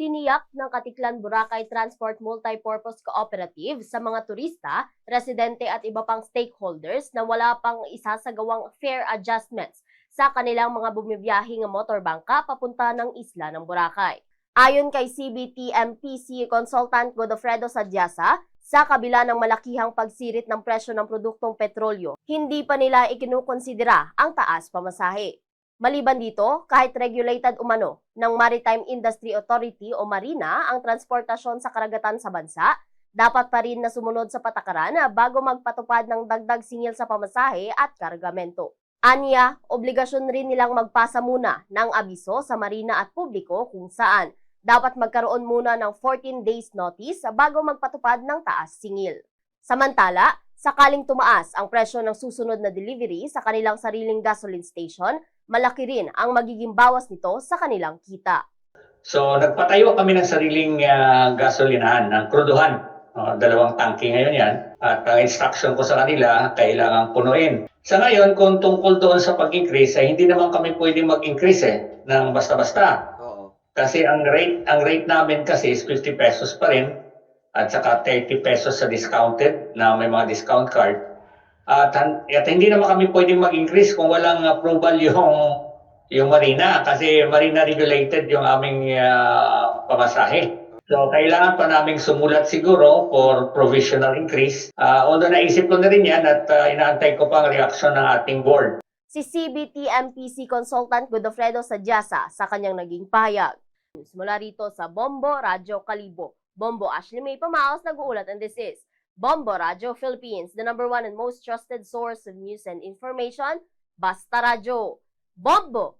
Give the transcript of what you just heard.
Tiniyak ng Katiklan Boracay Transport Multipurpose Cooperative sa mga turista, residente at iba pang stakeholders na wala pang isasagawang fare adjustments sa kanilang mga bumibiyahing motorbangka papunta ng isla ng Boracay. Ayon kay CBT-MPC Consultant Godofredo Sadyasa, sa kabila ng malakihang pagsirit ng presyo ng produktong petrolyo, hindi pa nila ikinukonsidera ang taas pamasahe. Maliban dito, kahit regulated umano ng Maritime Industry Authority o Marina ang transportasyon sa karagatan sa bansa, dapat pa rin na sumunod sa patakaran bago magpatupad ng dagdag singil sa pamasahe at kargamento. Anya, obligasyon rin nilang magpasa muna ng abiso sa Marina at publiko kung saan dapat magkaroon muna ng 14 days notice bago magpatupad ng taas singil. Samantala, sakaling tumaas ang presyo ng susunod na delivery sa kanilang sariling gasoline station, malaki rin ang magiging bawas nito sa kanilang kita. So nagpatayo kami ng sariling gasolinahan, ng kruduhan. 2 tangke ngayon yan. At ang instruction ko sa kanila, kailangan punuin. Sa ngayon, kung tungkol doon sa pag-increase, hindi naman kami pwedeng mag-increase ng basta-basta. Kasi ang rate namin kasi is 50 pesos pa rin at saka 30 pesos sa discounted na may mga discount card. At hindi naman kami pwedeng mag-increase kung walang approval yung Marina kasi Marina regulated yung aming pamasahe. So kailangan pa naming sumulat siguro for provisional increase. Although naisip ko na rin yan at inaantay ko pa ang reaksyon ng ating board. Si CBT-MPC Consultant Godofredo Sadyasa sa kanyang naging pahayag. Mula rito sa Bombo Radyo Kalibo, Bombo Ashley May Pamaos nag-uulat, and this is Bombo Radyo Philippines, the #1 and most trusted source of news and information. Basta Radyo. Bombo!